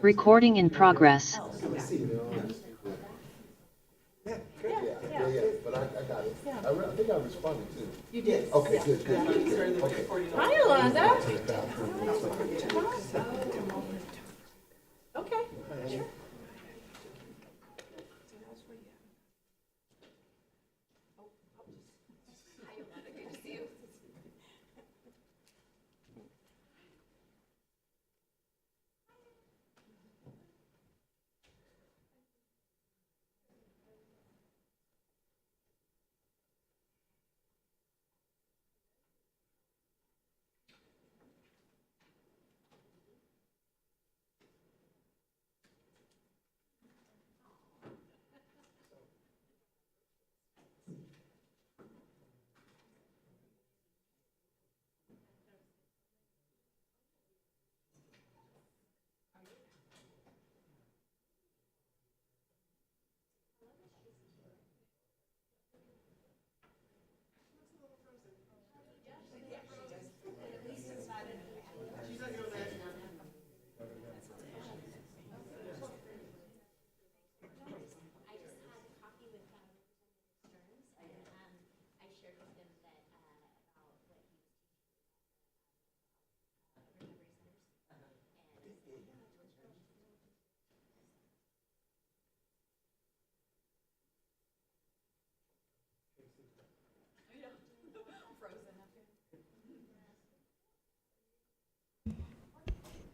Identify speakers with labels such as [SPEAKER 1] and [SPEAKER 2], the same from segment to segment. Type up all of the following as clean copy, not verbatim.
[SPEAKER 1] Recording in progress.
[SPEAKER 2] But I got it. I think I responded too. You did. Okay, good. Okay.
[SPEAKER 3] Hi, Yolanda.
[SPEAKER 2] To the bathroom.
[SPEAKER 3] Okay. Sure.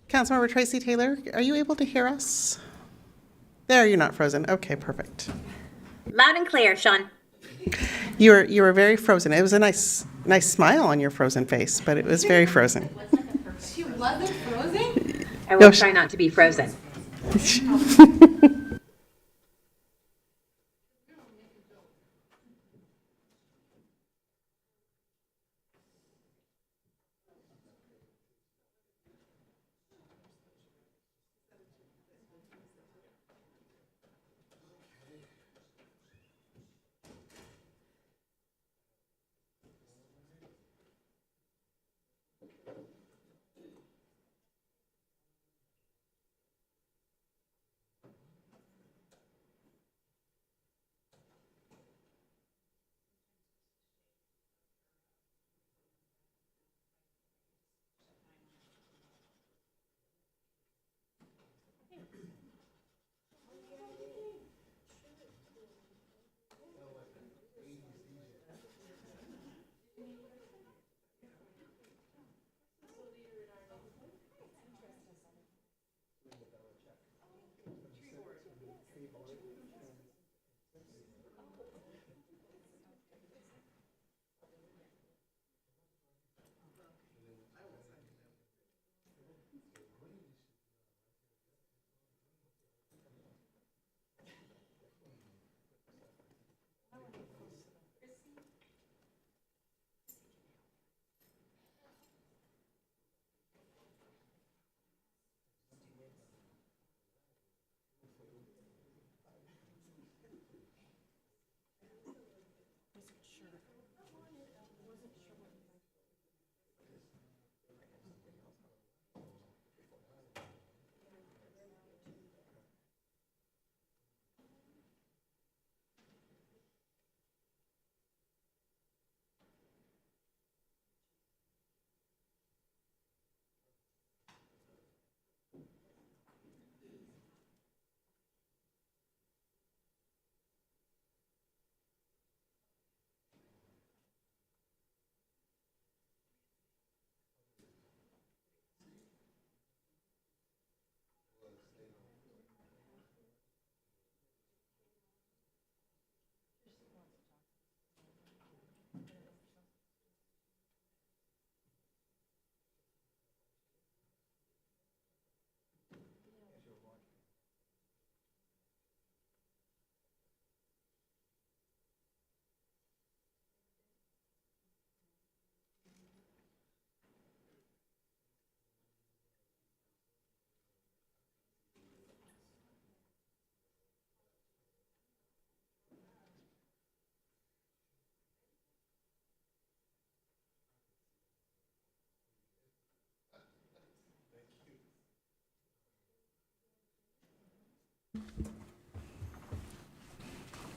[SPEAKER 4] Councilmember Tracy Taylor, are you able to hear us? There, you're not frozen. Okay, perfect.
[SPEAKER 5] Loud and clear, Sean.
[SPEAKER 4] You were very frozen. It was a nice smile on your frozen face, but it was very frozen.
[SPEAKER 3] She wasn't frozen?
[SPEAKER 5] I will try not to be frozen.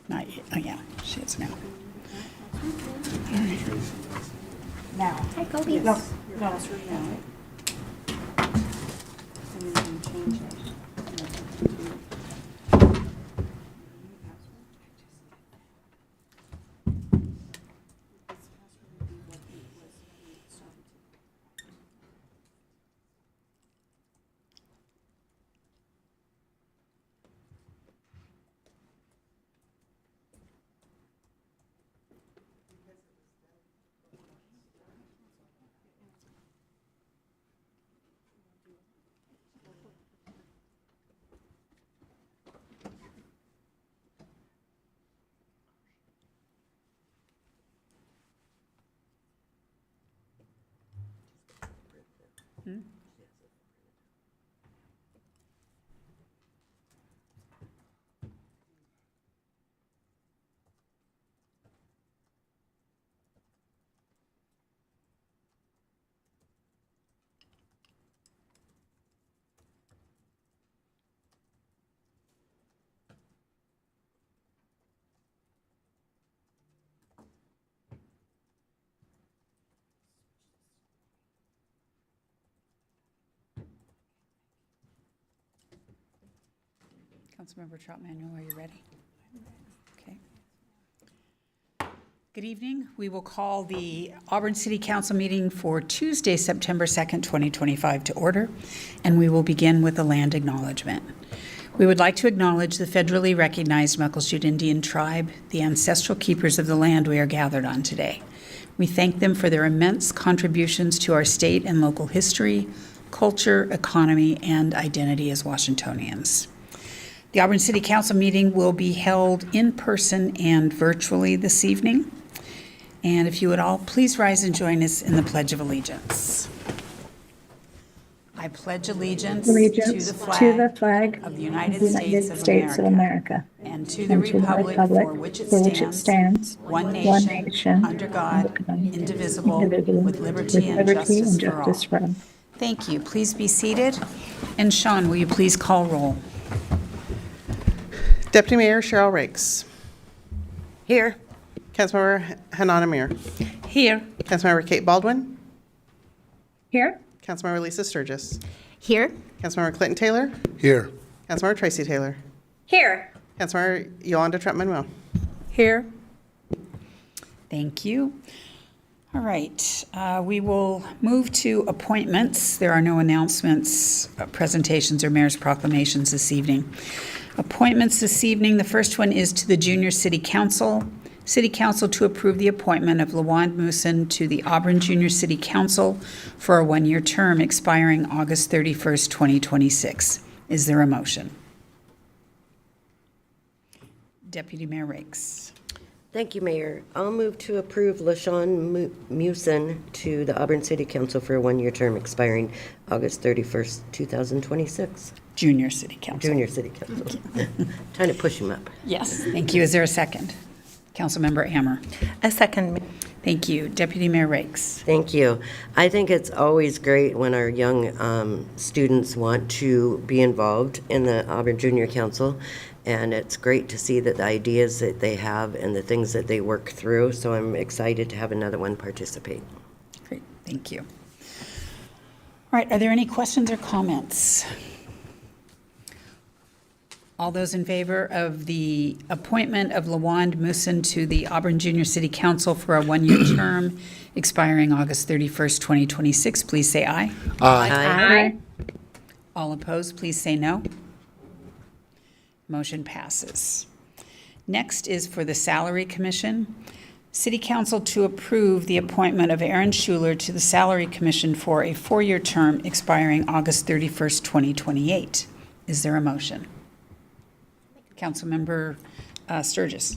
[SPEAKER 1] Not yet. Oh, yeah, she is now.
[SPEAKER 6] Now.
[SPEAKER 3] Hi, Kobe.
[SPEAKER 6] No.
[SPEAKER 1] Councilmember Troutman, are you ready? Okay. Good evening. We will call the Auburn City Council meeting for Tuesday, September 2nd, 2025 to order, and we will begin with a land acknowledgement. We would like to acknowledge the federally recognized Muckleshoot Indian Tribe, the ancestral keepers of the land we are gathered on today. We thank them for their immense contributions to our state and local history, culture, economy, and identity as Washingtonians. The Auburn City Council meeting will be held in person and virtually this evening. And if you would all please rise and join us in the Pledge of Allegiance. I pledge allegiance to the flag of the United States of America and to the republic for which it stands, one nation, under God, indivisible, with liberty and justice for all. Thank you. Please be seated. And Sean, will you please call roll?
[SPEAKER 4] Deputy Mayor Cheryl Rakes.
[SPEAKER 1] Here.
[SPEAKER 4] Councilmember Hanan Amir.
[SPEAKER 1] Here.
[SPEAKER 4] Councilmember Kate Baldwin.
[SPEAKER 6] Here?
[SPEAKER 4] Councilmember Lisa Sturgis.
[SPEAKER 3] Here.
[SPEAKER 4] Councilmember Clinton Taylor.
[SPEAKER 2] Here.
[SPEAKER 4] Councilmember Tracy Taylor.
[SPEAKER 5] Here.
[SPEAKER 4] Councilmember Yolanda Trutman-Will.
[SPEAKER 1] Here. Thank you. All right, we will move to appointments. There are no announcements, presentations, or mayor's proclamations this evening. Appointments this evening, the first one is to the Junior City Council. City Council to approve the appointment of LaWand Mooson to the Auburn Junior City Council for a one-year term expiring August 31st, 2026. Is there a motion? Deputy Mayor Rakes.
[SPEAKER 7] Thank you, Mayor. I'll move to approve LaShawn Mewson to the Auburn City Council for a one-year term expiring August 31st, 2026.
[SPEAKER 1] Junior City Council.
[SPEAKER 7] Junior City Council. Trying to push him up.
[SPEAKER 1] Yes, thank you. Is there a second? Councilmember Ammer.
[SPEAKER 8] A second.
[SPEAKER 1] Thank you. Deputy Mayor Rakes.
[SPEAKER 7] Thank you. I think it's always great when our young students want to be involved in the Auburn Junior Council, and it's great to see that the ideas that they have and the things that they work through, so I'm excited to have another one participate.
[SPEAKER 1] Great, thank you. All right, are there any questions or comments? All those in favor of the appointment of LaWand Mooson to the Auburn Junior City Council for a one-year term expiring August 31st, 2026, please say aye.
[SPEAKER 7] Aye.
[SPEAKER 1] All opposed, please say no. Motion passes. Next is for the Salary Commission. City Council to approve the appointment of Aaron Schuler to the Salary Commission for a four-year term expiring August 31st, 2028. Is there a motion? Councilmember Sturgis.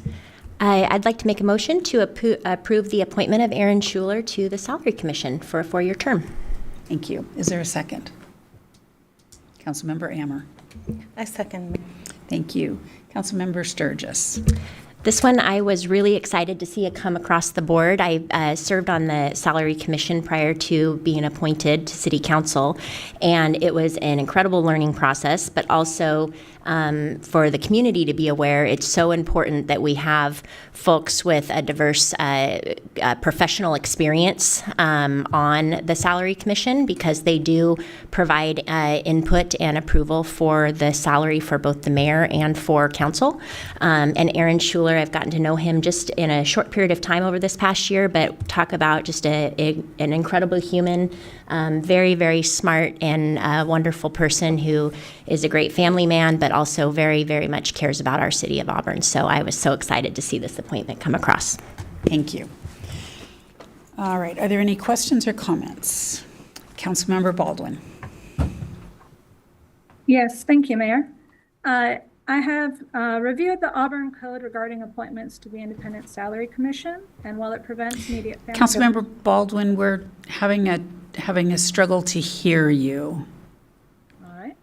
[SPEAKER 3] I'd like to make a motion to approve the appointment of Aaron Schuler to the Salary Commission for a four-year term.
[SPEAKER 1] Thank you. Is there a second? Councilmember Ammer.
[SPEAKER 8] A second.
[SPEAKER 1] Thank you. Councilmember Sturgis.
[SPEAKER 3] This one I was really excited to see it come across the board. I served on the Salary Commission prior to being appointed to City Council, and it was an incredible learning process, but also for the community to be aware, it's so important that we have folks with a diverse professional experience on the Salary Commission, because they do provide input and approval for the salary for both the mayor and for council. And Aaron Schuler, I've gotten to know him just in a short period of time over this past year, but talk about just an incredible human, very, very smart and wonderful person who is a great family man, but also very, very much cares about our city of Auburn. So I was so excited to see this appointment come across.
[SPEAKER 1] Thank you. All right, are there any questions or comments? Councilmember Baldwin.
[SPEAKER 6] Yes, thank you, Mayor. I have reviewed the Auburn Code regarding appointments to the Independent Salary Commission, and while it prevents immediate family...
[SPEAKER 1] Councilmember Baldwin, we're having a struggle to hear you.
[SPEAKER 6] All right.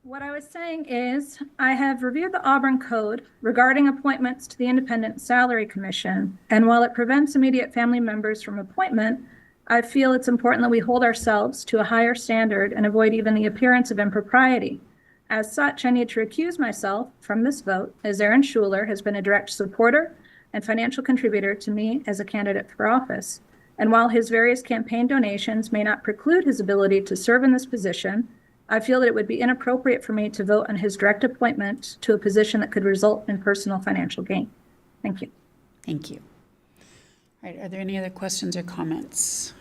[SPEAKER 6] What I was saying is, I have reviewed the Auburn Code regarding appointments to the Independent Salary Commission, and while it prevents immediate family members from appointment, I feel it's important that we hold ourselves to a higher standard and avoid even the appearance of impropriety. As such, I need to recuse myself from this vote, as Aaron Schuler has been a direct supporter and financial contributor to me as a candidate for office. And while his various campaign donations may not preclude his ability to serve in this position, I feel that it would be inappropriate for me to vote on his direct appointment to a position that could result in personal financial gain. Thank you.
[SPEAKER 1] Thank you. All right, are there any other questions or comments?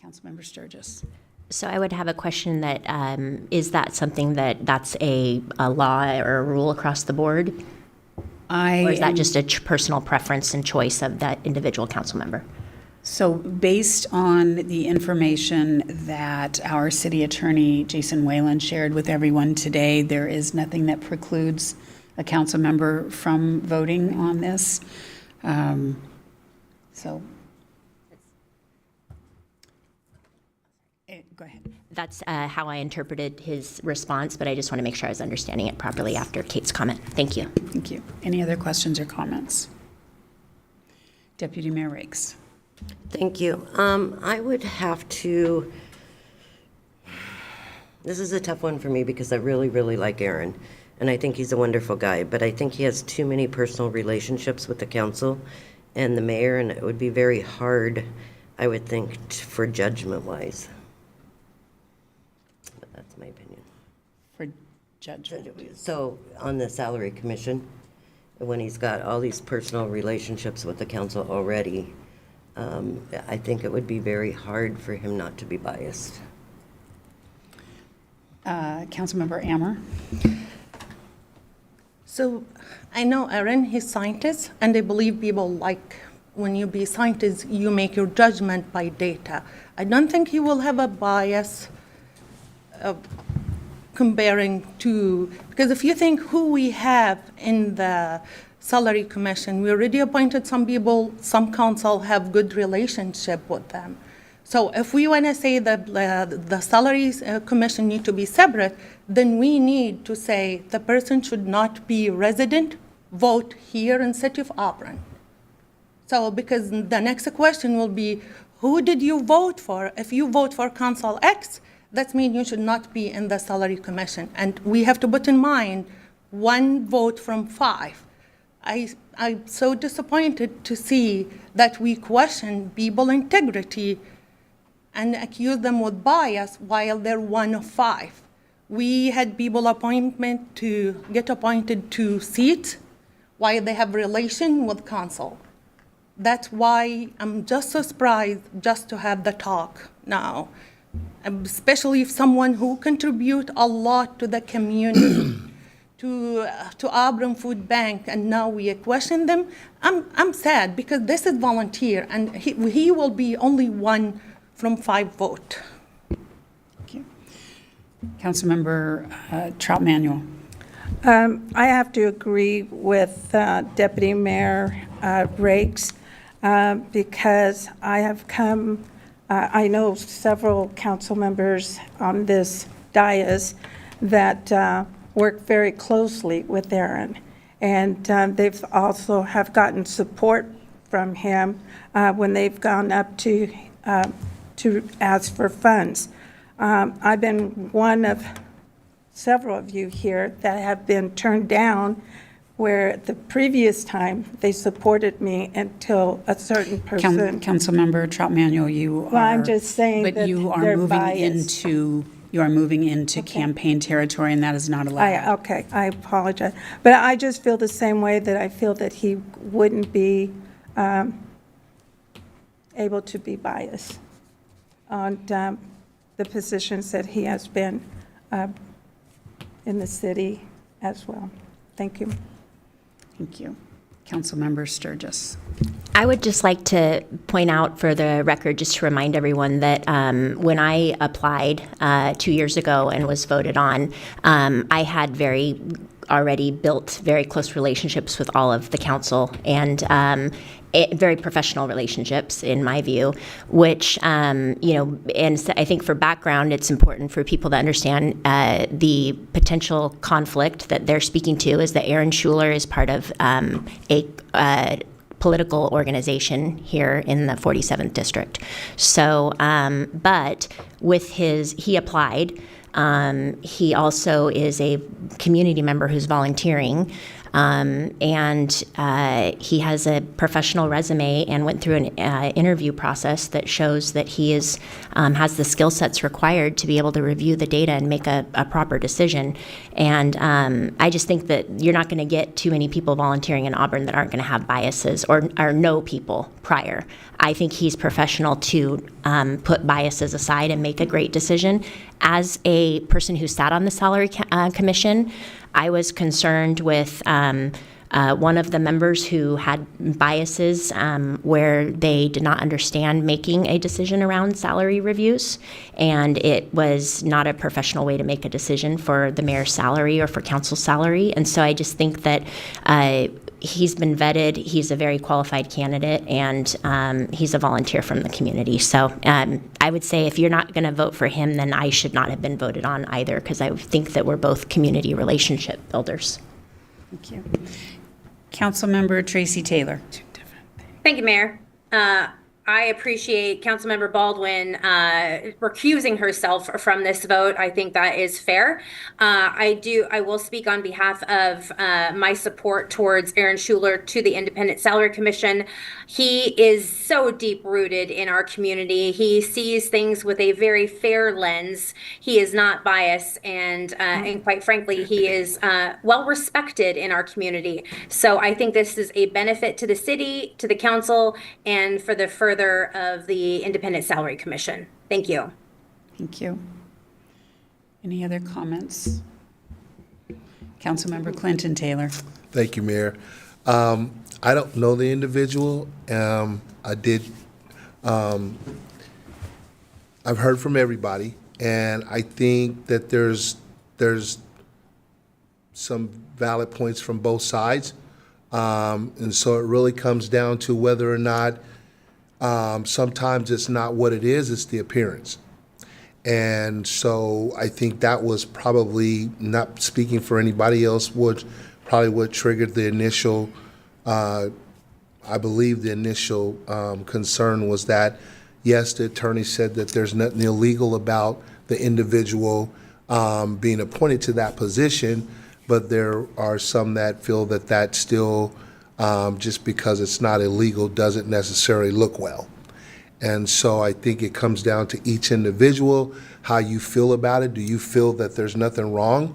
[SPEAKER 1] Councilmember Sturgis.
[SPEAKER 3] So I would have a question that, is that something that's a law or a rule across the board? Or is that just a personal preference and choice of that individual council member?
[SPEAKER 1] So based on the information that our city attorney, Jason Whalen, shared with everyone today, there is nothing that precludes a council member from voting on this. Go ahead.
[SPEAKER 3] That's how I interpreted his response, but I just want to make sure I was understanding it properly after Kate's comment. Thank you.
[SPEAKER 1] Thank you. Any other questions or comments? Deputy Mayor Rakes.
[SPEAKER 7] Thank you. I would have to, this is a tough one for me because I really, really like Aaron, and I think he's a wonderful guy, but I think he has too many personal relationships with the council and the mayor, and it would be very hard, I would think, for judgment-wise. But that's my opinion.
[SPEAKER 1] For judgment.
[SPEAKER 7] So on the salary commission, when he's got all these personal relationships with the council already, I think it would be very hard for him not to be biased.
[SPEAKER 1] Councilmember Ammer.
[SPEAKER 8] So I know Aaron, he's scientist, and I believe people like when you be scientist, you make your judgment by data. I don't think he will have a bias comparing to, because if you think who we have in the salary commission, we already appointed some people, some council have good relationship with them. So if we want to say that the salaries commission need to be separate, then we need to say the person should not be resident, vote here in City of Auburn. So because the next question will be, who did you vote for? If you vote for Council X, that means you should not be in the salary commission. And we have to put in mind 1 vote from 5. I'm so disappointed to see that we question people's integrity and accuse them with bias while they're 1 of 5. We had people get appointed to seats while they have relation with council. That's why I'm just so surprised just to have the talk now, especially if someone who contribute a lot to the community, to Auburn Food Bank, and now we question them. I'm sad because this is volunteer, and he will be only 1 from 5 vote.
[SPEAKER 1] Thank you. Councilmember Trout Manuel.
[SPEAKER 9] I have to agree with Deputy Mayor Rakes because I have I know several council members on this dais that work very closely with Aaron. And they've also have gotten support from him when they've gone up to ask for funds. I've been one of several of you here that have been turned down where the previous time they supported me until a certain person.
[SPEAKER 1] Councilmember Troutmanuel, you are.
[SPEAKER 9] Well, I'm just saying
[SPEAKER 1] but
[SPEAKER 9] that
[SPEAKER 1] you are
[SPEAKER 9] they're
[SPEAKER 1] moving
[SPEAKER 9] biased.
[SPEAKER 1] you are moving into campaign territory, and that is not allowed.
[SPEAKER 9] Okay, I apologize. But I just feel the same way that I feel that he wouldn't be able to be biased on the positions that he has been in the city as well. Thank you.
[SPEAKER 1] Thank you. Councilmember Sturgis.
[SPEAKER 3] I would just like to point out for the record, just to remind everyone that when I applied 2 years ago and was voted on, I had already built very close relationships with all of the council and very professional relationships, in my view, which, and I think for background, it's important for people to understand the potential conflict that they're speaking to is that Aaron Schuler is part of a political organization here in the 47th district. So, but with he applied. He also is a community member who's volunteering, and he has a professional resume and went through an interview process that shows that he has the skill sets required to be able to review the data and make a proper decision. And I just think that you're not going to get too many people volunteering in Auburn that aren't going to have biases or know people prior. I think he's professional to put biases aside and make a great decision. As a person who sat on the salary commission, I was concerned with one of the members who had biases where they did not understand making a decision around salary reviews, and it was not a professional way to make a decision for the mayor's salary or for council's salary. And so I just think that he's been vetted, he's a very qualified candidate, and he's a volunteer from the community. So I would say if you're not going to vote for him, then I should not have been voted on either, because I think that we're both community relationship builders.
[SPEAKER 1] Thank you. Councilmember Tracy Taylor.
[SPEAKER 5] Thank you, Mayor. I appreciate Councilmember Baldwin recusing herself from this vote. I think that is fair. I will speak on behalf of my support towards Aaron Schuler to the Independent Salary Commission. He is so deep rooted in our community. He sees things with a very fair lens. He is not biased, and quite frankly, he is well respected in our community. So I think this is a benefit to the city, to the council, and for the further of the Independent Salary Commission. Thank you.
[SPEAKER 1] Thank you. Any other comments? Councilmember Clinton Taylor.
[SPEAKER 2] Thank you, Mayor. I don't know the individual. I've heard from everybody, and I think that there's some valid points from both sides. And so it really comes down to whether or not sometimes it's not what it is, it's the appearance. And so I think that was probably, not speaking for anybody else, probably what triggered the initial, I believe the initial concern was that, yes, the attorney said that there's nothing illegal about the individual being appointed to that position, but there are some that feel that that still, just because it's not illegal, doesn't necessarily look well. And so I think it comes down to each individual, how you feel about it. Do you feel that there's nothing wrong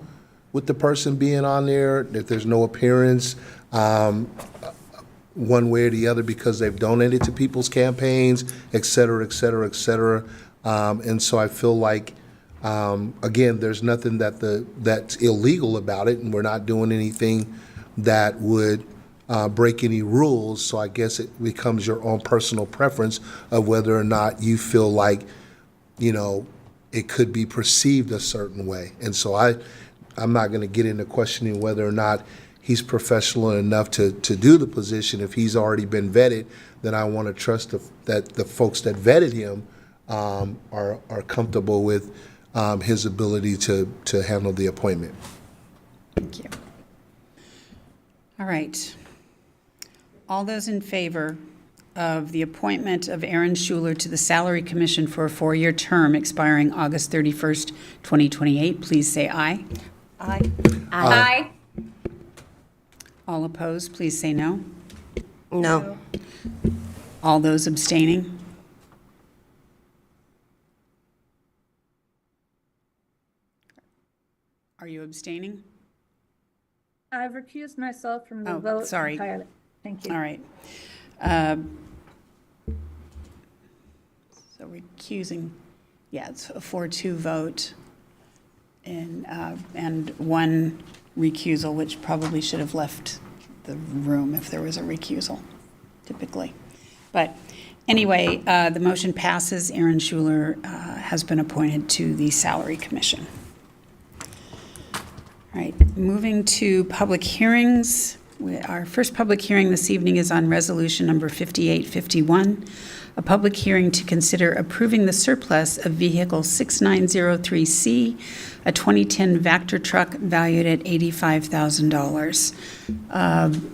[SPEAKER 2] with the person being on there, that there's no appearance one way or the other because they've donated to people's campaigns, et cetera, et cetera, et cetera. And so I feel like, again, there's nothing that's illegal about it, and we're not doing anything that would break any rules. So I guess it becomes your own personal preference of whether or not you feel like, it could be perceived a certain way. And so I'm not going to get into questioning whether or not he's professional enough to do the position. If he's already been vetted, then I want to trust that the folks that vetted him are comfortable with his ability to handle the appointment.
[SPEAKER 1] Thank you. All right. All those in favor of the appointment of Aaron Schuler to the Salary Commission for a 4-year term expiring August 31st, 2028, please say aye.
[SPEAKER 8] Aye.
[SPEAKER 5] Aye.
[SPEAKER 1] All opposed, please say no.
[SPEAKER 7] No.
[SPEAKER 1] All those abstaining? Are you abstaining?
[SPEAKER 6] I've recused myself from the
[SPEAKER 1] Oh,
[SPEAKER 6] vote
[SPEAKER 1] sorry.
[SPEAKER 6] entirely. Thank you.
[SPEAKER 1] All right. So recusing, yeah, it's a 4-2 vote and one recusal, which probably should have left the room if there was a recusal, typically. But anyway, the motion passes. Aaron Schuler has been appointed to the Salary Commission. All right, moving to public hearings. Our first public hearing this evening is on resolution number 5851, a public hearing to consider approving the surplus of vehicle 6903C, a 2010 Vector truck valued at $85,000.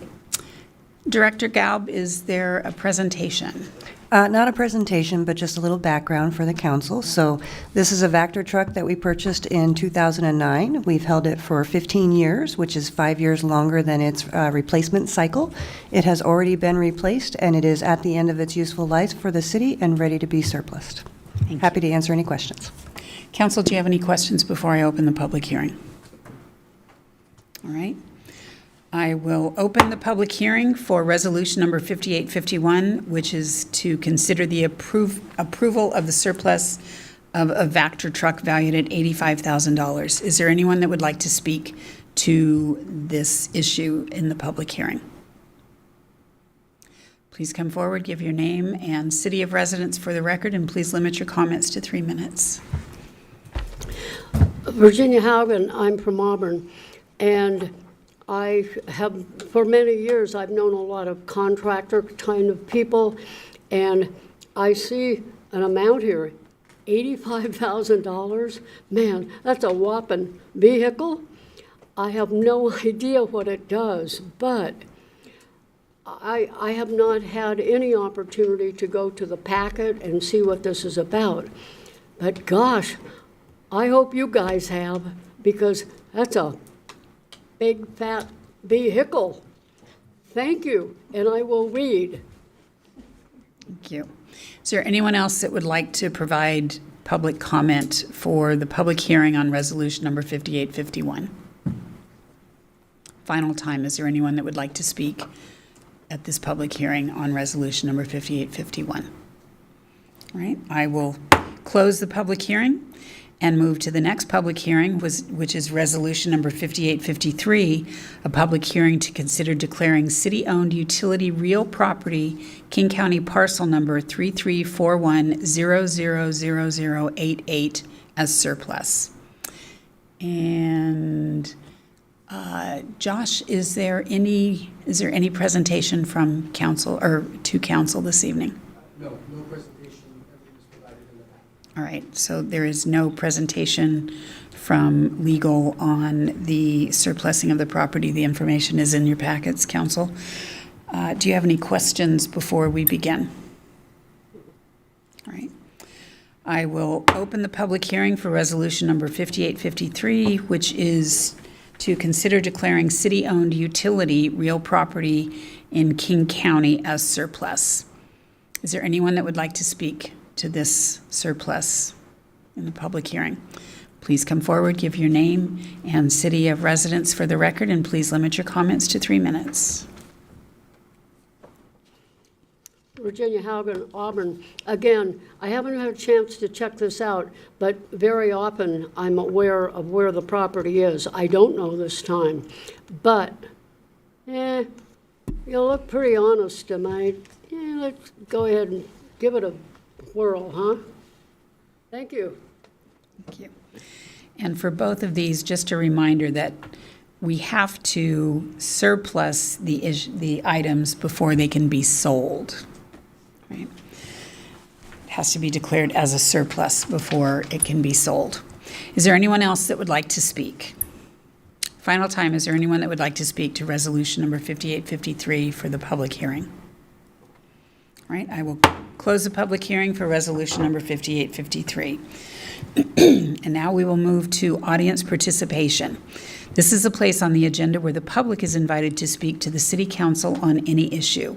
[SPEAKER 1] Director Gaub, is there a presentation?
[SPEAKER 10] Not a presentation, but just a little background for the council. So this is a Vector truck that we purchased in 2009. We've held it for 15 years, which is 5 years longer than its replacement cycle. It has already been replaced, and it is at the end of its useful life for the city and ready to be surplused. Happy to answer any questions.
[SPEAKER 1] Council, do you have any questions before I open the public hearing? All right. I will open the public hearing for resolution number 5851, which is to consider the approval of the surplus of a Vector truck valued at $85,000. Is there anyone that would like to speak to this issue in the public hearing? Please come forward, give your name and city of residence for the record, and please limit your comments to 3 minutes.
[SPEAKER 11] Virginia Haugen, I'm from Auburn, and I have, for many years, I've known a lot of contractor kind of people, and I see an amount here, $85,000. Man, that's a whopping vehicle. I have no idea what it does, but I have not had any opportunity to go to the packet and see what this is about. But gosh, I hope you guys have, because that's a big fat vehicle. Thank you, and I will read.
[SPEAKER 1] Thank you. Is there anyone else that would like to provide public comment for the public hearing on resolution number 5851? Final time, is there anyone that would like to speak at this public hearing on resolution number 5851? All right, I will close the public hearing and move to the next public hearing, which is resolution number 5853, a public hearing to consider declaring city-owned utility real property, King County parcel number 3341000088 as surplus. And Josh, is there any presentation from council or to council this evening?
[SPEAKER 12] No presentation. Everything is provided in the back.
[SPEAKER 1] All right, so there is no presentation from legal on the surplusing of the property. The information is in your packets, council. Do you have any questions before we begin? All right. I will open the public hearing for resolution number 5853, which is to consider declaring city-owned utility real property in King County as surplus. Is there anyone that would like to speak to this surplus in the public hearing? Please come forward, give your name and city of residence for the record, and please limit your comments to 3 minutes.
[SPEAKER 11] Virginia Haugen, Auburn. Again, I haven't had a chance to check this out, but very often I'm aware of where the property is. I don't know this time, but you look pretty honest tonight. Let's go ahead and give it a whirl, huh? Thank you.
[SPEAKER 1] Thank you. And for both of these, just a reminder that we have to surplus the items before they can be sold. Right? It has to be declared as a surplus before it can be sold. Is there anyone else that would like to speak? Final time, is there anyone that would like to speak to resolution number 5853 for the public hearing? All right, I will close the public hearing for resolution number 5853. And now we will move to audience participation. This is a place on the agenda where the public is invited to speak to the city council on any issue.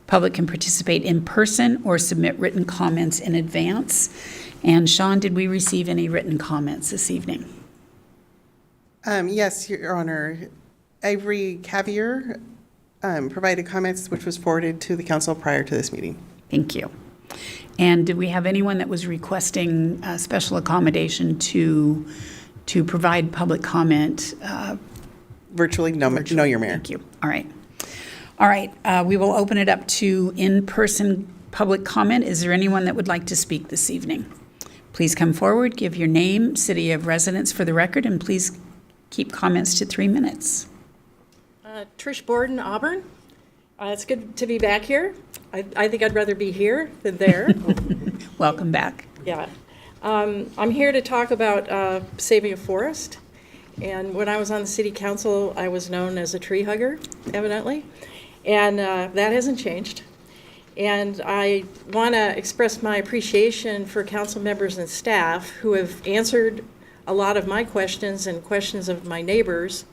[SPEAKER 1] Public can participate in person or submit written comments in advance. And Sean, did we receive any written comments this evening?
[SPEAKER 4] Yes, Your Honor. Avery Cavier provided comments, which was forwarded to the council prior to this meeting.
[SPEAKER 1] Thank you. And did we have anyone that was requesting special accommodation to provide public comment?
[SPEAKER 4] Virtually, no, Your Mayor.
[SPEAKER 1] Thank you. All right. All right, we will open it up to in-person public comment. Is there anyone that would like to speak this evening? Please come forward, give your name, city of residence for the record, and please keep comments to 3 minutes.
[SPEAKER 13] Trish Borden, Auburn. It's good to be back here. I think I'd rather be here than there.
[SPEAKER 1] Welcome back.
[SPEAKER 13] Yeah. I'm here to talk about saving a forest. And when I was on the city council, I was known as a tree hugger, evidently. And that hasn't changed. And I want to express my appreciation for council members and staff who have answered a lot of my questions and questions of my neighbors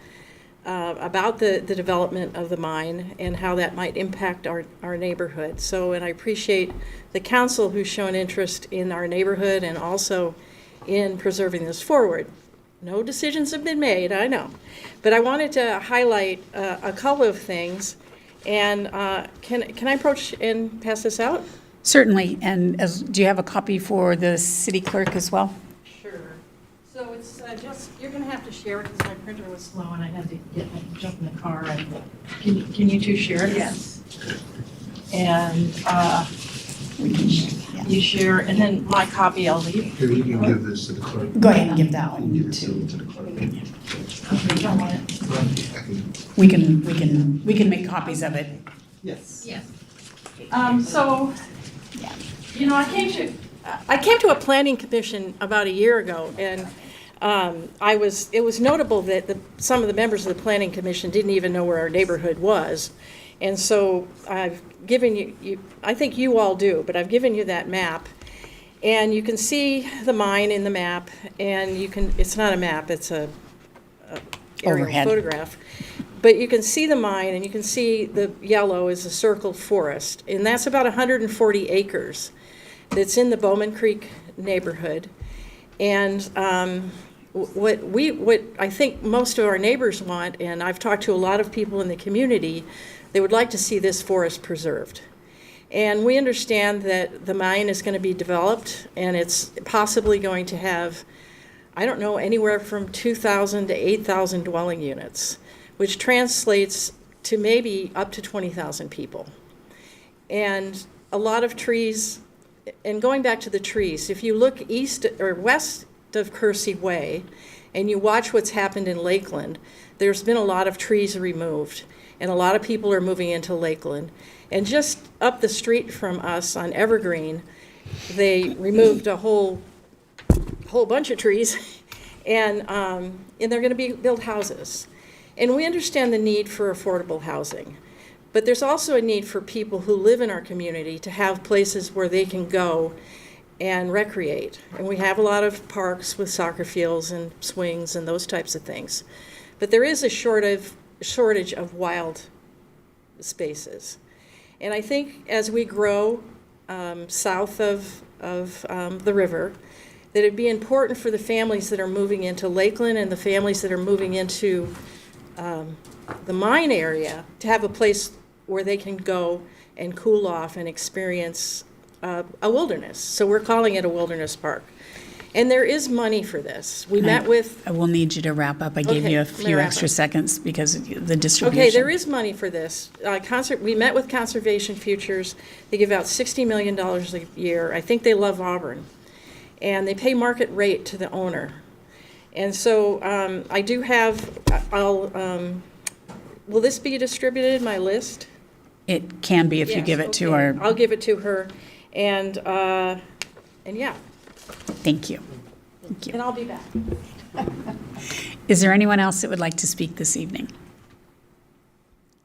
[SPEAKER 13] about the development of the mine and how that might impact our neighborhood. And I appreciate the council who's shown interest in our neighborhood and also in preserving this forward. No decisions have been made, I know. But I wanted to highlight a couple of things. And can I approach and pass this out?
[SPEAKER 1] Certainly. And do you have a copy for the city clerk as well?
[SPEAKER 13] Sure. So it's just, you're going to have to share it because my printer was slow and I had to jump in the car. And can you two share it? Yes. And you share, and then my copy I'll leave.
[SPEAKER 2] Okay, we can give this to the clerk.
[SPEAKER 1] Go ahead and give that one
[SPEAKER 2] Give it
[SPEAKER 1] to.
[SPEAKER 2] to the clerk.
[SPEAKER 13] Okay, you don't want it?
[SPEAKER 1] We can make copies of it.
[SPEAKER 12] Yes.
[SPEAKER 13] Yes. So, you know, I came to a planning commission about a year ago, and it was notable that some of the members of the planning commission didn't even know where our neighborhood was. And so I've given you, I think you all do, but I've given you that map. And you can see the mine in the map, and it's not a map, it's a aerial
[SPEAKER 1] Overhead.
[SPEAKER 13] photograph. But you can see the mine, and you can see the yellow is a circled forest. And that's about 140 acres that's in the Bowman Creek neighborhood. And what I think most of our neighbors want, and I've talked to a lot of people in the community, they would like to see this forest preserved. And we understand that the mine is going to be developed, and it's possibly going to have, I don't know, anywhere from 2,000 to 8,000 dwelling units, which translates to maybe up to 20,000 people. And a lot of trees, and going back to the trees, if you look east or west of Kersey Way and you watch what's happened in Lakeland, there's been a lot of trees removed, and a lot of people are moving into Lakeland. And just up the street from us on Evergreen, they removed a whole bunch of trees, and they're going to build houses. And we understand the need for affordable housing, but there's also a need for people who live in our community to have places where they can go and recreate. And we have a lot of parks with soccer fields and swings and those types of things. But there is a shortage of wild spaces. And I think as we grow south of the river, that it'd be important for the families that are moving into Lakeland and the families that are moving into the mine area to have a place where they can go and cool off and experience a wilderness. So we're calling it a wilderness park. And there is money for this. We met with...
[SPEAKER 1] I will need you to wrap up. I gave you a few extra seconds because of the distribution.
[SPEAKER 13] Okay, there is money for this. We met with Conservation Futures. They give out $60 million a year. I think they love Auburn. And they pay market rate to the owner. And so I do have, will this be distributed, my list?
[SPEAKER 1] It can be if you
[SPEAKER 13] Yes,
[SPEAKER 1] give it to
[SPEAKER 13] okay.
[SPEAKER 1] our...
[SPEAKER 13] I'll give it to her. And yeah.
[SPEAKER 1] Thank you. Thank you.
[SPEAKER 13] And I'll be back.
[SPEAKER 1] Is there anyone else that would like to speak this evening?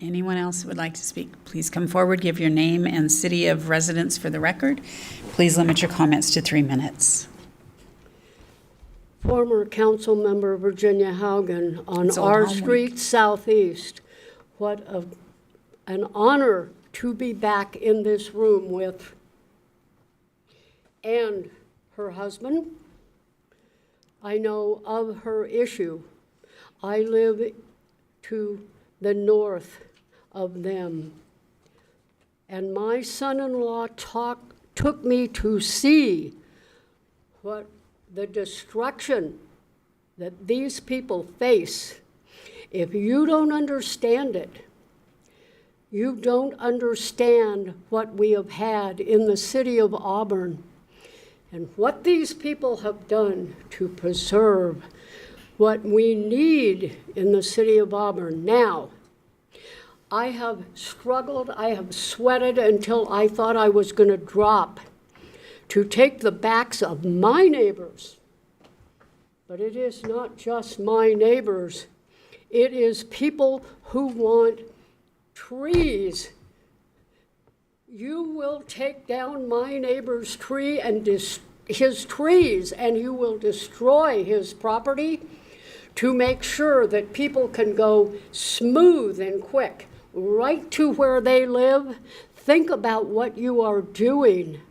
[SPEAKER 1] Anyone else that would like to speak? Please come forward, give your name and city of residence for the record. Please limit your comments to 3 minutes.
[SPEAKER 11] Former council member Virginia Haugen on
[SPEAKER 1] It's old
[SPEAKER 11] R
[SPEAKER 1] home
[SPEAKER 11] Street
[SPEAKER 1] week.
[SPEAKER 11] Southeast. What an honor to be back in this room with and her husband. I know of her issue. I live to the north of them. And my son-in-law took me to see what the destruction that these people face. If you don't understand it, you don't understand what we have had in the city of Auburn and what these people have done to preserve what we need in the city of Auburn. Now, I have struggled, I have sweated until I thought I was going to drop to take the backs of my neighbors. But it is not just my neighbors. It is people who want trees. You will take down my neighbor's tree and his trees, and you will destroy his property to make sure that people can go smooth and quick right to where they live. Think about what you are doing.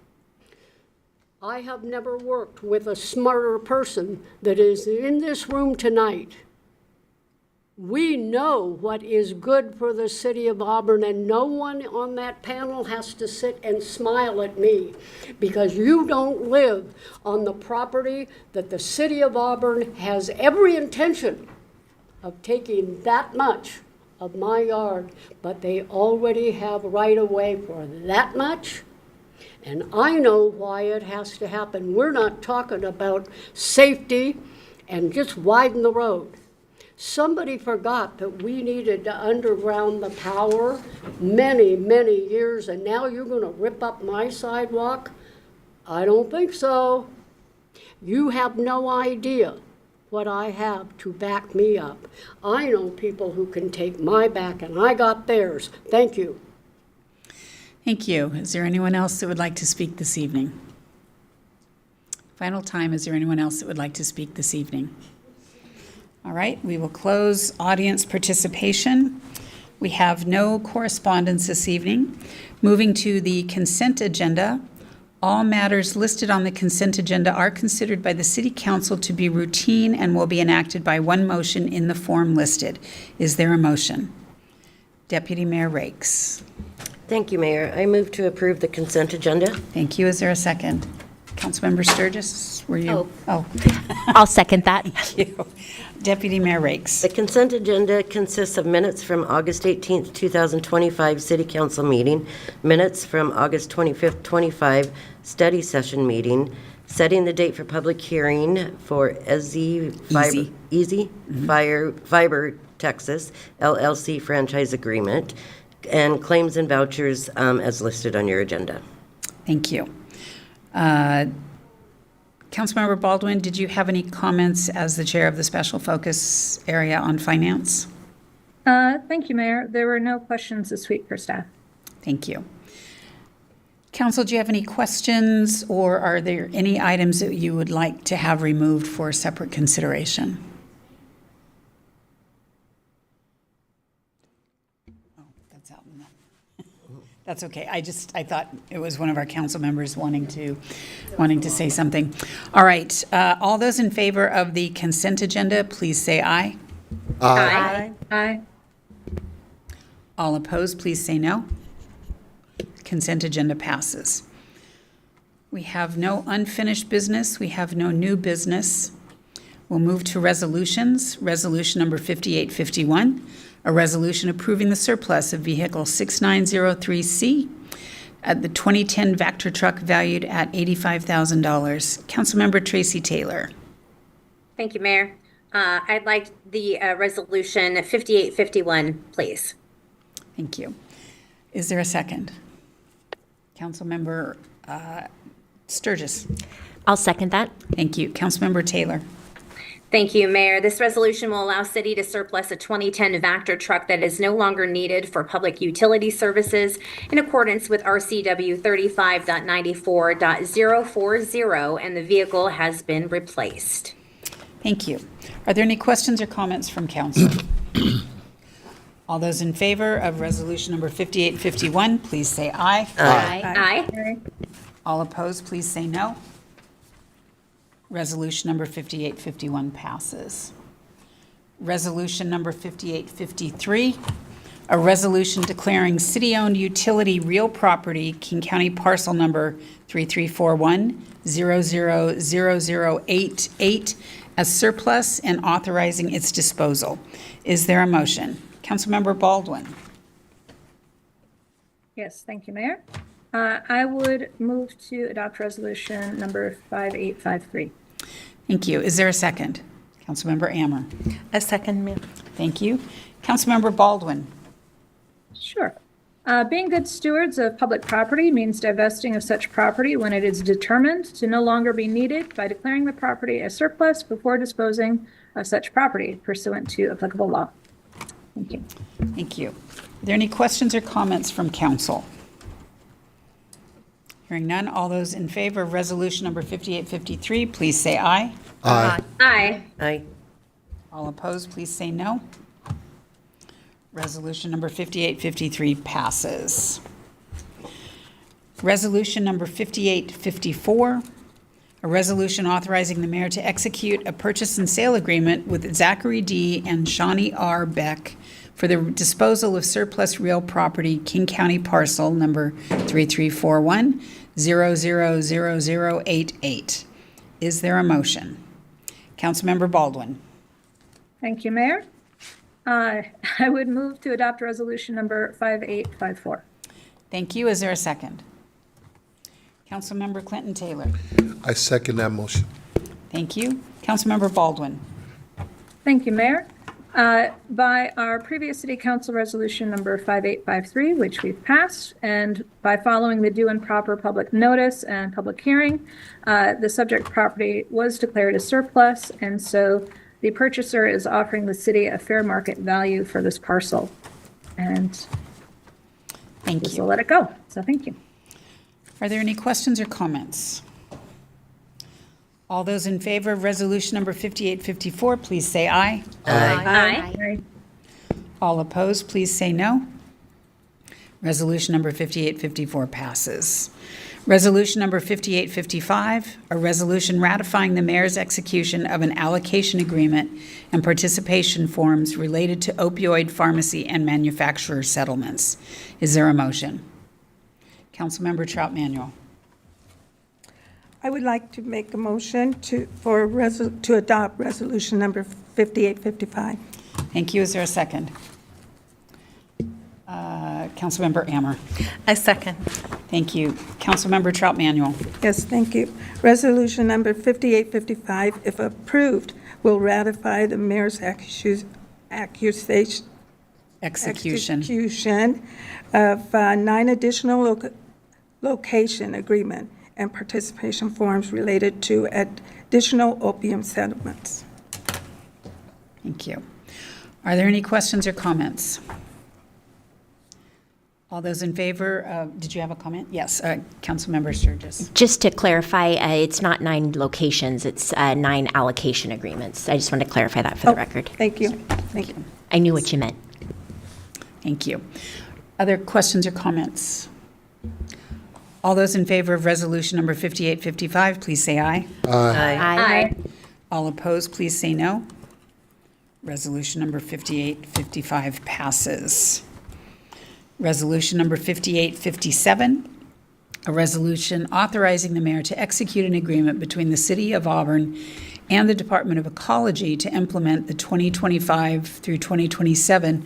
[SPEAKER 11] I have never worked with a smarter person that is in this room tonight. We know what is good for the city of Auburn, and no one on that panel has to sit and smile at me because you don't live on the property that the city of Auburn has every intention of taking that much of my yard, but they already have right of way for that much. And I know why it has to happen. We're not talking about safety and just widen the road. Somebody forgot that we needed to underground the power many, many years, and now you're going to rip up my sidewalk? I don't think so. You have no idea what I have to back me up. I know people who can take my back, and I got theirs. Thank you.
[SPEAKER 1] Thank you. Is there anyone else that would like to speak this evening? Final time, is there anyone else that would like to speak this evening? All right, we will close audience participation. We have no correspondence this evening. Moving to the consent agenda. All matters listed on the consent agenda are considered by the City Council to be routine and will be enacted by one motion in the form listed. Is there a motion? Deputy Mayor Rakes.
[SPEAKER 7] Thank you, Mayor. I move to approve the consent agenda.
[SPEAKER 1] Thank you. Is there a second? Councilmember Sturgis, were you? Oh.
[SPEAKER 3] I'll second that.
[SPEAKER 1] Thank you. Deputy Mayor Rakes.
[SPEAKER 7] The consent agenda consists of minutes from August 18th, 2025 City Council meeting, minutes from August 25th, 25 study session meeting, setting the date for public hearing for Easy Fiber Texas LLC franchise agreement, and claims and vouchers as listed on your agenda.
[SPEAKER 1] Thank you. Councilmember Baldwin, did you have any comments as the chair of the special focus area on finance?
[SPEAKER 6] Thank you, Mayor. There were no questions this week for staff.
[SPEAKER 1] Thank you. Council, do you have any questions, or are there any items that you would like to have removed for separate consideration? Oh, that's out in the... That's okay. I thought it was one of our council members wanting to say something. All right. All those in favor of the consent agenda, please say aye.
[SPEAKER 5] Aye.
[SPEAKER 6] Aye.
[SPEAKER 1] All opposed, please say no. Consent agenda passes. We have no unfinished business. We have no new business. We'll move to resolutions. Resolution number 5851, a resolution approving the surplus of vehicle 6903C at the 2010 Vector truck valued at $85,000. Councilmember Tracy Taylor.
[SPEAKER 5] Thank you, Mayor. I'd like the resolution 5851, please.
[SPEAKER 1] Thank you. Is there a second? Councilmember Sturgis.
[SPEAKER 3] I'll second that.
[SPEAKER 1] Thank you. Councilmember Taylor.
[SPEAKER 5] Thank you, Mayor. This resolution will allow city to surplus a 2010 Vector truck that is no longer needed for public utility services in accordance with RCW 35.94.040, and the vehicle has been replaced.
[SPEAKER 1] Thank you. Are there any questions or comments from council? All those in favor of resolution number 5851, please say aye.
[SPEAKER 5] Aye.
[SPEAKER 1] All opposed, please say no. Resolution number 5851 passes. Resolution number 5853, a resolution declaring city-owned utility real property, King County parcel number 3341-000088 as surplus and authorizing its disposal. Is there a motion? Councilmember Baldwin.
[SPEAKER 6] Yes, thank you, Mayor. I would move to adopt resolution number 5853.
[SPEAKER 1] Thank you. Is there a second? Councilmember Ammer.
[SPEAKER 8] A second, Mayor.
[SPEAKER 1] Thank you. Councilmember Baldwin.
[SPEAKER 6] Sure. Being good stewards of public property means divesting of such property when it is determined to no longer be needed by declaring the property as surplus before disposing of such property pursuant to applicable law. Thank you.
[SPEAKER 1] Thank you. Are there any questions or comments from council? Hearing none, all those in favor of resolution number 5853, please say aye.
[SPEAKER 2] Aye.
[SPEAKER 5] Aye.
[SPEAKER 7] Aye.
[SPEAKER 1] All opposed, please say no. Resolution number 5853 passes. Resolution number 5854, a resolution authorizing the mayor to execute a purchase and sale agreement with Zachary D. and Shawnee R. Beck for the disposal of surplus real property, King County parcel number 3341-000088. Is there a motion? Councilmember Baldwin.
[SPEAKER 6] Thank you, Mayor. I would move to adopt resolution number 5854.
[SPEAKER 1] Thank you. Is there a second? Councilmember Clinton Taylor.
[SPEAKER 2] I second that motion.
[SPEAKER 1] Thank you. Councilmember Baldwin.
[SPEAKER 6] Thank you, Mayor. By our previous city council resolution number 5853, which we've passed, and by following the due and proper public notice and public hearing, the subject property was declared a surplus, and so the purchaser is offering the city a fair market value for this parcel. And
[SPEAKER 1] Thank
[SPEAKER 6] this
[SPEAKER 1] you.
[SPEAKER 6] will let it go. So thank you.
[SPEAKER 1] Are there any questions or comments? All those in favor of resolution number 5854, please say aye.
[SPEAKER 5] Aye.
[SPEAKER 1] All opposed, please say no. Resolution number 5854 passes. Resolution number 5855, a resolution ratifying the mayor's execution of an allocation agreement and participation forms related to opioid pharmacy and manufacturer settlements. Is there a motion? Councilmember Trout Manuel.
[SPEAKER 9] I would like to make a motion to adopt resolution number 5855.
[SPEAKER 1] Thank you. Is there a second? Councilmember Ammer.
[SPEAKER 8] A second.
[SPEAKER 1] Thank you. Councilmember Trout Manuel.
[SPEAKER 9] Yes, thank you. Resolution number 5855, if approved, will ratify the mayor's execution of 9 additional location agreement and participation forms related to additional opium settlements.
[SPEAKER 1] Thank you. Are there any questions or comments? All those in favor, did you have a comment? Yes, Councilmember Sturgis.
[SPEAKER 3] Just to clarify, it's not 9 locations, it's 9 allocation agreements. I just wanted to clarify that for the record.
[SPEAKER 9] Thank you. Thank you.
[SPEAKER 3] I knew what you meant.
[SPEAKER 1] Thank you. Other questions or comments? All those in favor of resolution number 5855, please say aye.
[SPEAKER 5] Aye.
[SPEAKER 1] All opposed, please say no. Resolution number 5855 passes. Resolution number 5857, a resolution authorizing the mayor to execute an agreement between the City of Auburn and the Department of Ecology to implement the 2025 through 2027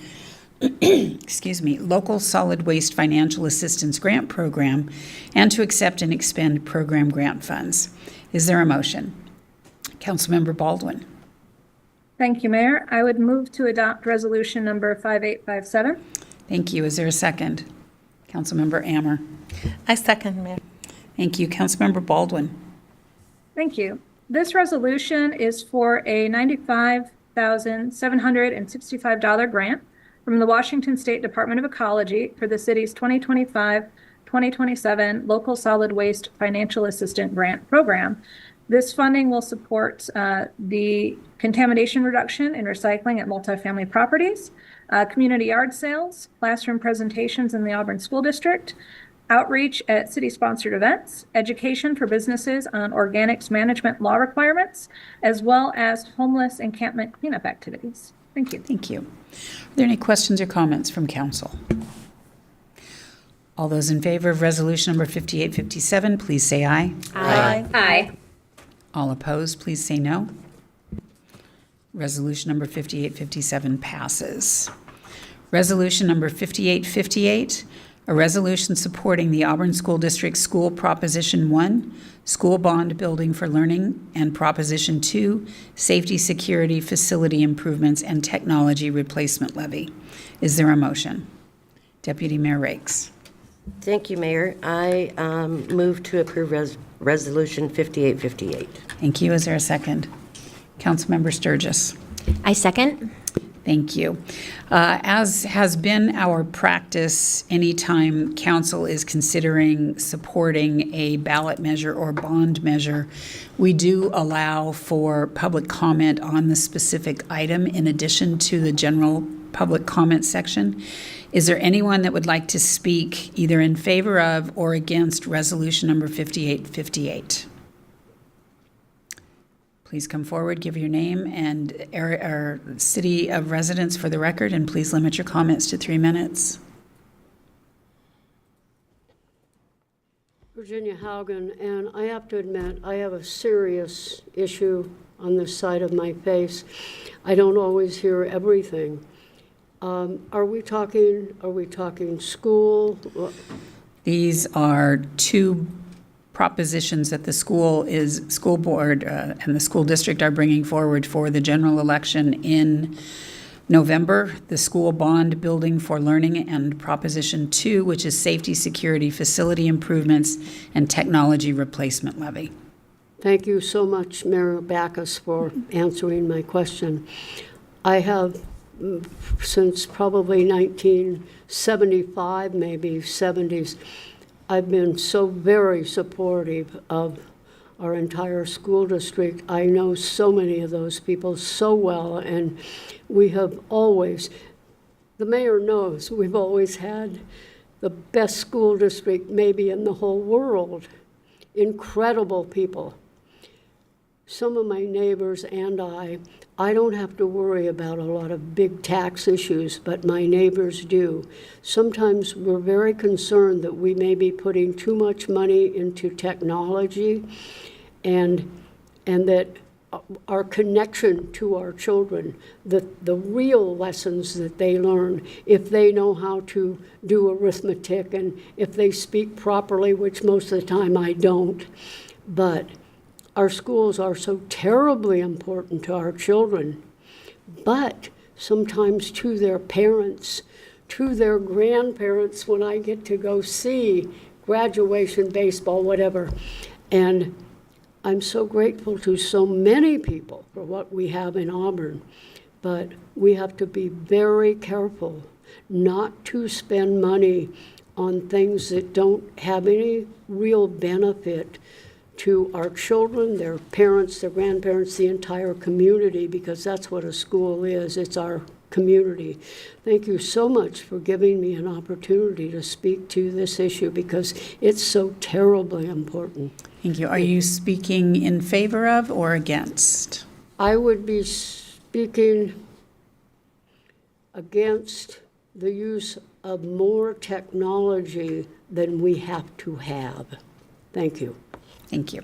[SPEAKER 1] Local Solid Waste Financial Assistance Grant Program and to accept and expend program grant funds. Is there a motion? Councilmember Baldwin.
[SPEAKER 6] Thank you, Mayor. I would move to adopt resolution number 5857.
[SPEAKER 1] Thank you. Is there a second? Councilmember Ammer.
[SPEAKER 8] I second, Mayor.
[SPEAKER 1] Thank you. Councilmember Baldwin.
[SPEAKER 6] Thank you. This resolution is for a $95,765 grant from the Washington State Department of Ecology for the city's 2025-2027 Local Solid Waste Financial Assistant Grant Program. This funding will support the contamination reduction and recycling at multifamily properties, community yard sales, classroom presentations in the Auburn School District, outreach at city-sponsored events, education for businesses on organics management law requirements, as well as homeless encampment cleanup activities. Thank you.
[SPEAKER 1] Thank you. Are there any questions or comments from council? All those in favor of resolution number 5857, please say aye.
[SPEAKER 5] Aye. Aye.
[SPEAKER 1] All opposed, please say no. Resolution number 5857 passes. Resolution number 5858, a resolution supporting the Auburn School District School Proposition 1, School Bond Building for Learning, and Proposition 2, Safety, Security, Facility Improvements, and Technology Replacement Levy. Is there a motion? Deputy Mayor Rakes.
[SPEAKER 7] Thank you, Mayor. I move to approve Resolution 5858.
[SPEAKER 1] Thank you. Is there a second? Councilmember Sturgis.
[SPEAKER 3] I second.
[SPEAKER 1] Thank you. As has been our practice, anytime council is considering supporting a ballot measure or bond measure, we do allow for public comment on the specific item in addition to the general public comment section. Is there anyone that would like to speak either in favor of or against resolution number 5858? Please come forward, give your name and area, or city of residence for the record, and please limit your comments to 3 minutes.
[SPEAKER 11] Virginia Haugen, and I have to admit, I have a serious issue on this side of my face. I don't always hear everything. Are we talking school?
[SPEAKER 1] These are two propositions that the school board and the school district are bringing forward for the general election in November. The school bond building for learning and Proposition 2, which is safety, security, facility improvements, and technology replacement levy.
[SPEAKER 11] Thank you so much, Mayor Backus, for answering my question. I have, since probably 1975, maybe 70s, I've been so very supportive of our entire school district. I know so many of those people so well, and we have always, the mayor knows, we've always had the best school district maybe in the whole world. Incredible people. Some of my neighbors and I don't have to worry about a lot of big tax issues, but my neighbors do. Sometimes we're very concerned that we may be putting too much money into technology and that our connection to our children, the real lessons that they learn, if they know how to do arithmetic and if they speak properly, which most of the time I don't, but our schools are so terribly important to our children, but sometimes to their parents, to their grandparents when I get to go see graduation, baseball, whatever. And I'm so grateful to so many people for what we have in Auburn, but we have to be very careful not to spend money on things that don't have any real benefit to our children, their parents, their grandparents, the entire community, because that's what a school is. It's our community. Thank you so much for giving me an opportunity to speak to this issue because it's so terribly important.
[SPEAKER 1] Thank you. Are you speaking in favor of or against?
[SPEAKER 11] I would be speaking against the use of more technology than we have to have. Thank you.
[SPEAKER 1] Thank you.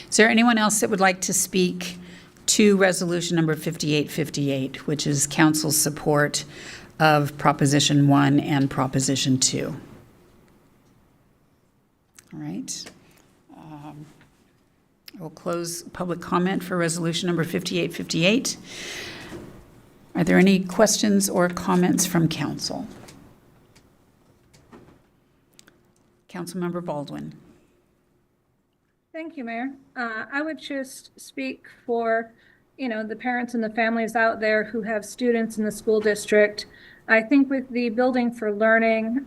[SPEAKER 1] Is there anyone else that would like to speak to resolution number 5858, which is council's support of Proposition 1 and Proposition 2? All right. We'll close public comment for resolution number 5858. Are there any questions or comments from council? Councilmember Baldwin.
[SPEAKER 6] Thank you, Mayor. I would just speak for, the parents and the families out there who have students in the school district. I think with the Building for Learning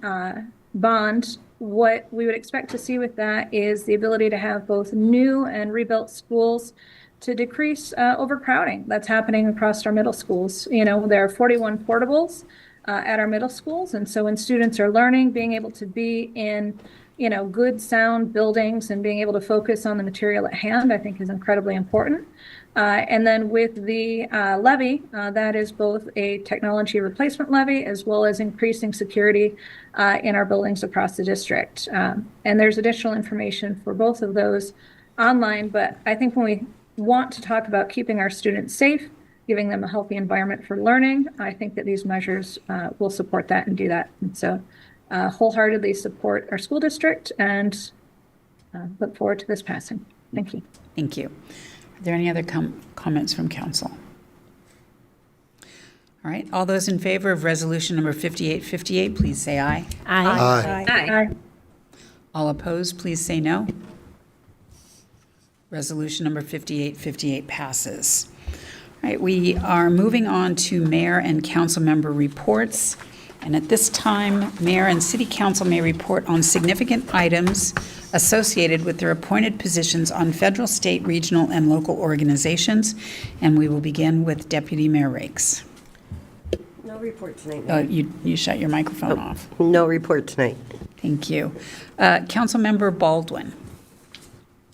[SPEAKER 6] bond, what we would expect to see with that is the ability to have both new and rebuilt schools to decrease overcrowding that's happening across our middle schools. There are 41 portables at our middle schools, and so when students are learning, being able to be in good sound buildings and being able to focus on the material at hand, I think is incredibly important. And then with the levy, that is both a technology replacement levy as well as increasing security in our buildings across the district. And there's additional information for both of those online, but I think when we want to talk about keeping our students safe, giving them a healthy environment for learning, I think that these measures will support that and do that. And so wholeheartedly support our school district and look forward to this passing. Thank you.
[SPEAKER 1] Thank you. Are there any other comments from council? All right, all those in favor of resolution number 5858, please say aye.
[SPEAKER 3] Aye.
[SPEAKER 5] Aye.
[SPEAKER 1] All opposed, please say no. Resolution number 5858 passes. All right, we are moving on to mayor and council member reports. And at this time, mayor and city council may report on significant items associated with their appointed positions on federal, state, regional, and local organizations. And we will begin with Deputy Mayor Rakes.
[SPEAKER 7] No report tonight.
[SPEAKER 1] You shut your microphone off.
[SPEAKER 7] No report tonight.
[SPEAKER 1] Thank you. Councilmember Baldwin.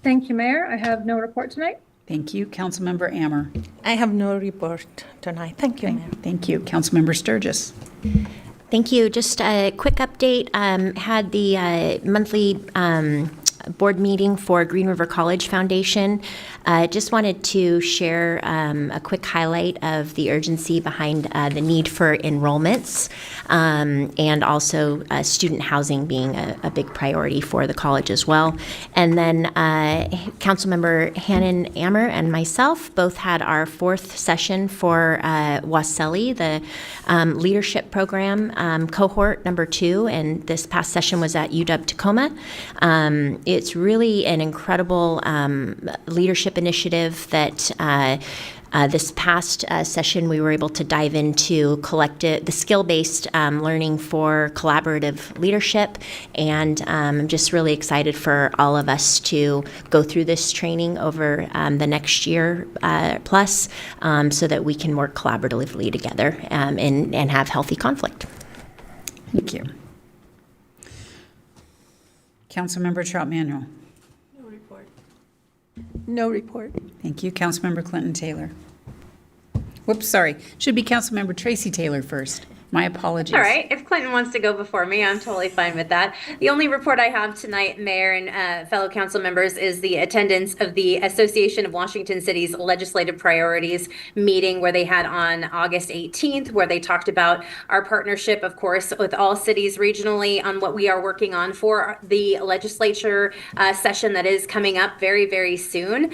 [SPEAKER 6] Thank you, Mayor. I have no report tonight.
[SPEAKER 1] Thank you. Councilmember Ammer.
[SPEAKER 8] I have no report tonight. Thank you, Mayor.
[SPEAKER 1] Thank you. Councilmember Sturgis.
[SPEAKER 3] Thank you. Just a quick update. Had the monthly board meeting for Green River College Foundation. Just wanted to share a quick highlight of the urgency behind the need for enrollments and also student housing being a big priority for the college as well. And then Councilmember Hannon Ammer and myself both had our fourth session for WASELI, the leadership program cohort number 2, and this past session was at UW Tacoma. It's really an incredible leadership initiative that this past session we were able to dive into the skill-based learning for collaborative leadership, and I'm just really excited for all of us to go through this training over the next year plus so that we can work collaboratively together and have healthy conflict.
[SPEAKER 1] Thank you. Councilmember Trout Manuel.
[SPEAKER 8] No report.
[SPEAKER 9] No report.
[SPEAKER 1] Thank you. Councilmember Clinton Taylor. Whoops, sorry. Should be Councilmember Tracy Taylor first. My apologies.
[SPEAKER 5] All right. If Clinton wants to go before me, I'm totally fine with that. The only report I have tonight, Mayor and fellow council members, is the attendance of the Association of Washington Cities Legislative Priorities meeting where they had on August 18th, where they talked about our partnership, of course, with all cities regionally on what we are working on for the legislature session that is coming up very, very soon.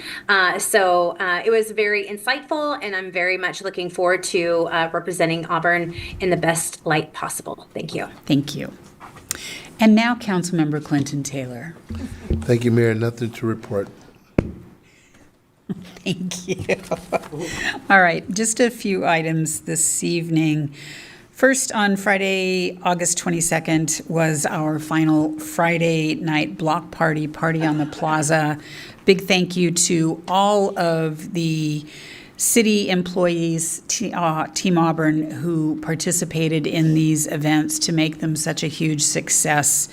[SPEAKER 5] So it was very insightful, and I'm very much looking forward to representing Auburn in the best light possible. Thank you.
[SPEAKER 1] Thank you. And now Councilmember Clinton Taylor.
[SPEAKER 2] Thank you, Mayor. Nothing to report.
[SPEAKER 1] Thank you. All right, just a few items this evening. First, on Friday, August 22nd, was our final Friday night block party on the plaza. Big thank you to all of the city employees, Team Auburn, who participated in these events to make them such a huge success.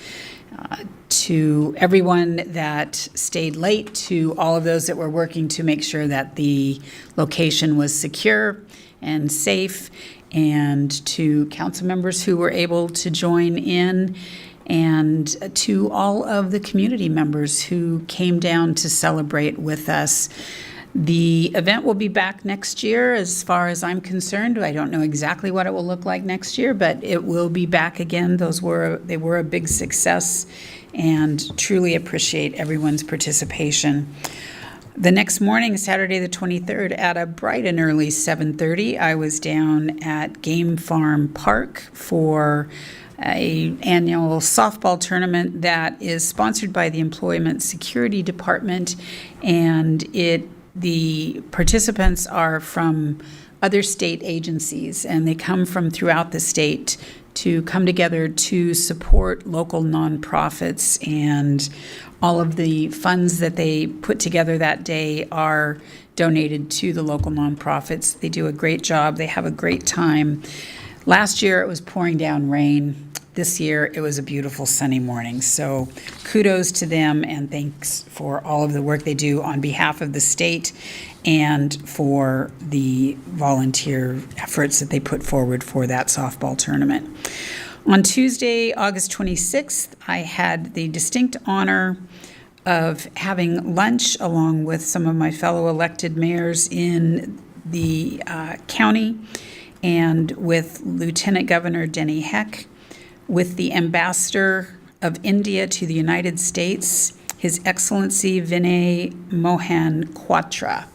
[SPEAKER 1] To everyone that stayed late, to all of those that were working to make sure that the location was secure and safe, and to council members who were able to join in, and to all of the community members who came down to celebrate with us. The event will be back next year, as far as I'm concerned. I don't know exactly what it will look like next year, but it will be back again. They were a big success, and truly appreciate everyone's participation. The next morning, Saturday the 23rd, at a bright and early 7:30, I was down at Game Farm Park for an annual softball tournament that is sponsored by the Employment Security Department, and the participants are from other state agencies, and they come from throughout the state to come together to support local nonprofits, and all of the funds that they put together that day are donated to the local nonprofits. They do a great job. They have a great time. Last year it was pouring down rain. This year it was a beautiful sunny morning. So kudos to them, and thanks for all of the work they do on behalf of the state and for the volunteer efforts that they put forward for that softball tournament. On Tuesday, August 26th, I had the distinct honor of having lunch along with some of my fellow elected mayors in the county, and with Lieutenant Governor Denny Heck, with the Ambassador of India to the United States, His Excellency Vinay Mohan Quatra.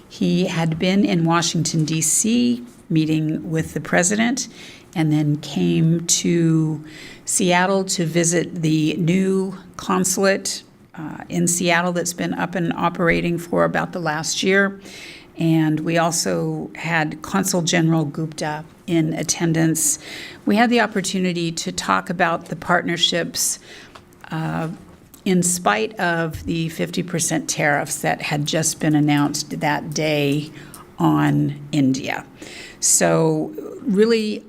[SPEAKER 1] He had been in Washington, D.C., meeting with the president, and then came to Seattle to visit the new consulate in Seattle that's been up and operating for about the last year. And we also had Consul General Gupta in attendance. We had the opportunity to talk about the partnerships in spite of the 50% tariffs that had just been announced that day on India. So really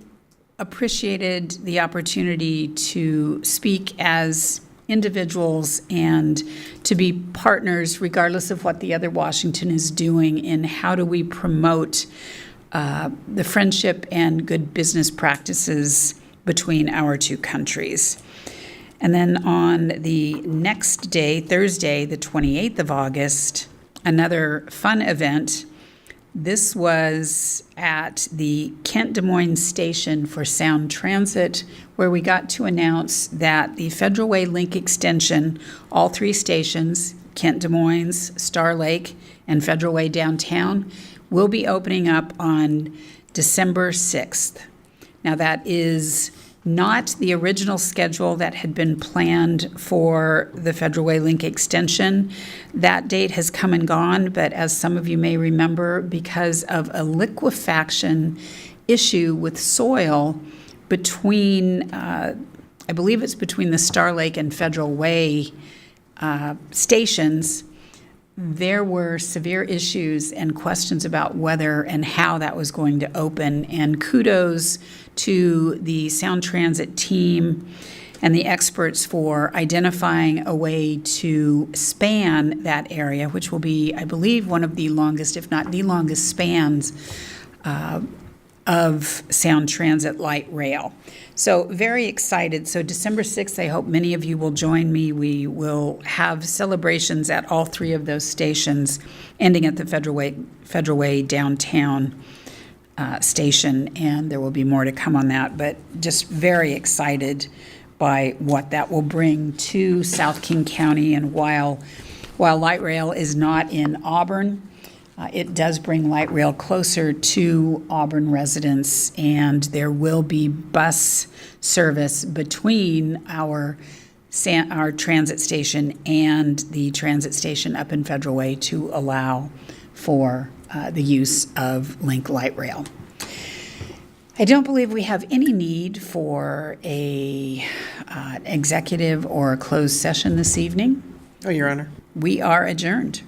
[SPEAKER 1] appreciated the opportunity to speak as individuals and to be partners, regardless of what the other Washington is doing, in how do we promote the friendship and good business practices between our two countries. And then on the next day, Thursday, the 28th of August, another fun event. This was at the Kent Des Moines Station for Sound Transit, where we got to announce that the Federal Way Link Extension, all three stations, Kent Des Moines, Star Lake, and Federal Way Downtown, will be opening up on December 6th. Now, that is not the original schedule that had been planned for the Federal Way Link Extension. That date has come and gone, but as some of you may remember, because of a liquefaction issue with soil between, I believe it's between the Star Lake and Federal Way stations, there were severe issues and questions about whether and how that was going to open. And kudos to the Sound Transit team and the experts for identifying a way to span that area, which will be, I believe, one of the longest, if not the longest spans of Sound Transit light rail. So very excited. So December 6th, I hope many of you will join me. We will have celebrations at all three of those stations, ending at the Federal Way downtown station, and there will be more to come on that, but just very excited by what that will bring to South King County. And while light rail is not in Auburn, it does bring light rail closer to Auburn residents, and there will be bus service between our transit station and the transit station up in Federal Way to allow for the use of Link light rail. I don't believe we have any need for a executive or a closed session this evening.
[SPEAKER 4] Oh, Your Honor.
[SPEAKER 1] We are adjourned.